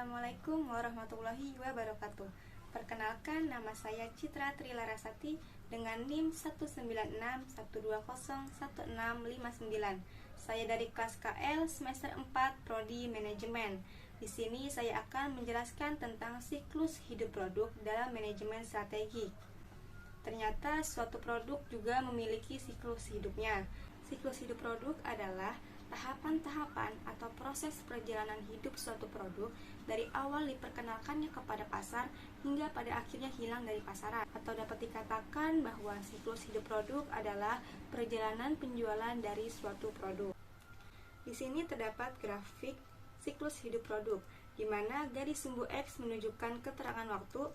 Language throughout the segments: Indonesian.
Assalamualaikum warahmatullahi wabarakatuh. Perkenalkan, nama saya Citra Trilarasati dengan NIM 19612016659. Saya dari kelas KL semester 4 Prodi Manajemen. Di sini saya akan menjelaskan tentang siklus hidup produk dalam manajemen strategi. Ternyata suatu produk juga memiliki siklus hidupnya. Siklus hidup produk adalah tahapan-tahapan atau proses perjalanan hidup suatu produk dari awal diperkenalkannya kepada pasar hingga pada akhirnya hilang dari pasaran. Atau dapat dikatakan bahwa siklus hidup produk adalah perjalanan penjualan dari suatu produk. Di sini terdapat grafik siklus hidup produk, di mana garis sumbu X menunjukkan keterangan waktu,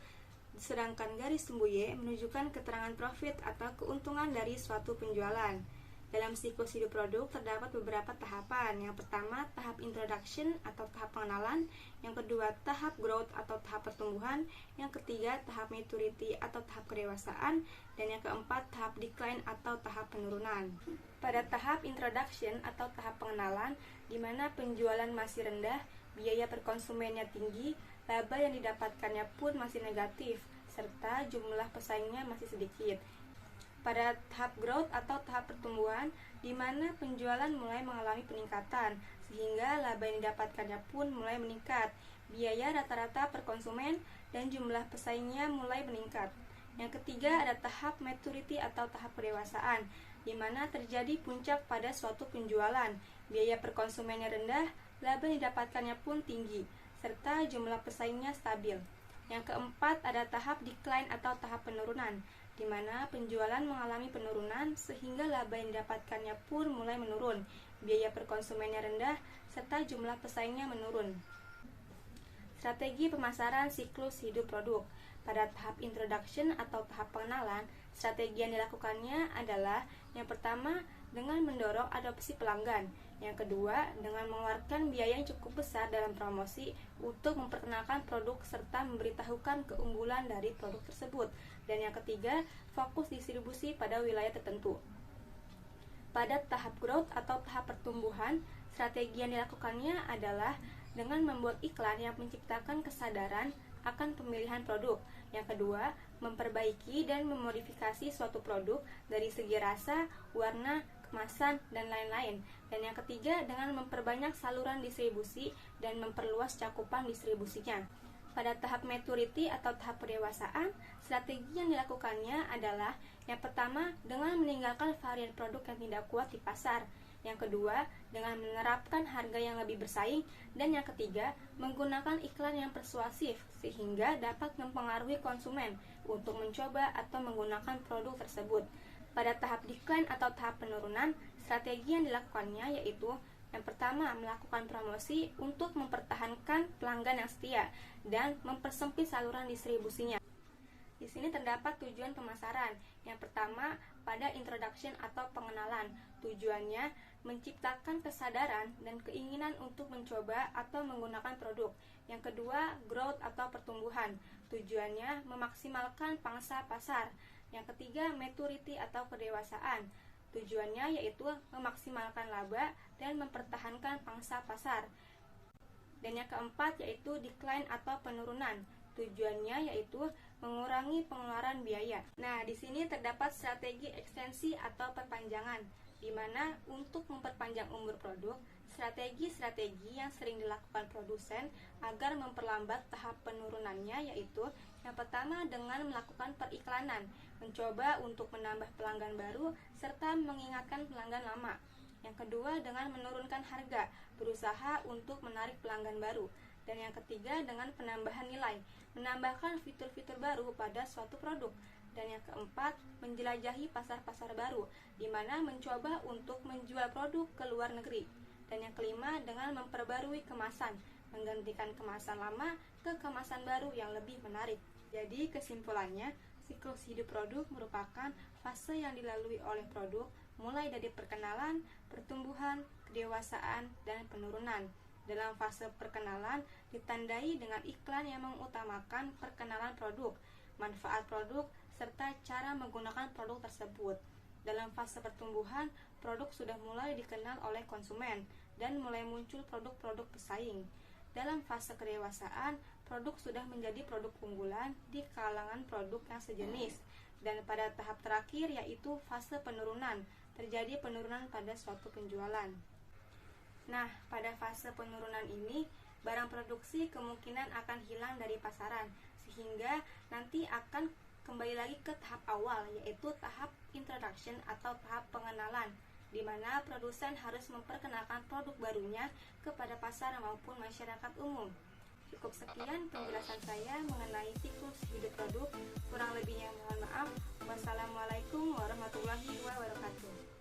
sedangkan garis sumbu Y menunjukkan keterangan profit atau keuntungan dari suatu penjualan. Dalam siklus hidup produk terdapat beberapa tahapan. Yang pertama, tahap introduction atau tahap pengenalan. Yang kedua, tahap growth atau tahap pertumbuhan. Yang ketiga, tahap maturity atau tahap kedewasaan. Dan yang keempat, tahap decline atau tahap penurunan. Pada tahap introduction atau tahap pengenalan, di mana penjualan masih rendah, biaya per konsumennya tinggi, laba yang didapatkannya pun masih negatif, serta jumlah pesaingnya masih sedikit. Pada tahap growth atau tahap pertumbuhan, di mana penjualan mulai mengalami peningkatan, sehingga laba yang didapatkannya pun mulai meningkat, biaya rata-rata per konsumen, dan jumlah pesaingnya mulai meningkat. Yang ketiga ada tahap maturity atau tahap kedewasaan, di mana terjadi puncak pada suatu penjualan, biaya per konsumennya rendah, laba yang didapatkannya pun tinggi, serta jumlah pesaingnya stabil. Yang keempat ada tahap decline atau tahap penurunan, di mana penjualan mengalami penurunan sehingga laba yang didapatkannya pun mulai menurun, biaya per konsumennya rendah, serta jumlah pesaingnya menurun. Strategi pemasaran siklus hidup produk. Pada tahap introduction atau tahap pengenalan, strategi yang dilakukannya adalah yang pertama, dengan mendorong adopsi pelanggan. Yang kedua, dengan mengeluarkan biaya yang cukup besar dalam promosi untuk memperkenalkan produk serta memberitahukan keunggulan dari produk tersebut. Dan yang ketiga, fokus distribusi pada wilayah tertentu. Pada tahap growth atau tahap pertumbuhan, strategi yang dilakukannya adalah dengan membuat iklan yang menciptakan kesadaran akan pemilihan produk. Yang kedua, memperbaiki dan memodifikasi suatu produk dari segi rasa, warna, kemasan, dan lain-lain. Dan yang ketiga, dengan memperbanyak saluran distribusi dan memperluas cakupan distribusinya. Pada tahap maturity atau tahap pendewasaan, strategi yang dilakukannya adalah yang pertama, dengan meninggalkan varian produk yang tidak kuat di pasar. Yang kedua, dengan menerapkan harga yang lebih bersaing. Dan yang ketiga, menggunakan iklan yang persuasif sehingga dapat mempengaruhi konsumen untuk mencoba atau menggunakan produk tersebut. Pada tahap decline atau tahap penurunan, strategi yang dilakukannya yaitu yang pertama, melakukan promosi untuk mempertahankan pelanggan yang setia dan mempersempit saluran distribusinya. Di sini terdapat tujuan pemasaran. Yang pertama, pada introduction atau pengenalan. Tujuannya menciptakan kesadaran dan keinginan untuk mencoba atau menggunakan produk. Yang kedua, growth atau pertumbuhan. Tujuannya memaksimalkan pangsa pasar. Yang ketiga, maturity atau kedewasaan. Tujuannya yaitu memaksimalkan laba dan mempertahankan pangsa pasar. Dan yang keempat yaitu decline atau penurunan. Tujuannya yaitu mengurangi pengeluaran biaya. Nah, di sini terdapat strategi ekstensi atau perpanjangan, di mana untuk memperpanjang umur produk, strategi-strategi yang sering dilakukan produsen agar memperlambat tahap penurunannya yaitu yang pertama dengan melakukan periklanan, mencoba untuk menambah pelanggan baru serta mengingatkan pelanggan lama. Yang kedua dengan menurunkan harga, berusaha untuk menarik pelanggan baru. Dan yang ketiga dengan penambahan nilai, menambahkan fitur-fitur baru pada suatu produk. Dan yang keempat, menjelajahi pasar-pasar baru, di mana mencoba untuk menjual produk ke luar negeri. Dan yang kelima, dengan memperbarui kemasan, menggantikan kemasan lama ke kemasan baru yang lebih menarik. Jadi kesimpulannya, siklus hidup produk merupakan fase yang dilalui oleh produk, mulai dari perkenalan, pertumbuhan, kedewasaan, dan penurunan. Dalam fase perkenalan ditandai dengan iklan yang mengutamakan perkenalan produk, manfaat produk, serta cara menggunakan produk tersebut. Dalam fase pertumbuhan, produk sudah mulai dikenal oleh konsumen dan mulai muncul produk-produk pesaing. Dalam fase kedewasaan, produk sudah menjadi produk unggulan di kalangan produk yang sejenis. Dan pada tahap terakhir yaitu fase penurunan, terjadi penurunan pada suatu penjualan. Nah, pada fase penurunan ini, barang produksi kemungkinan akan hilang dari pasaran, sehingga nanti akan kembali lagi ke tahap awal, yaitu tahap introduction atau tahap pengenalan, di mana produsen harus memperkenalkan produk barunya kepada pasar maupun masyarakat umum. Cukup sekian penjelasan saya mengenai siklus hidup produk. Kurang lebihnya mohon maaf. Wassalamualaikum warahmatullahi wabarakatuh.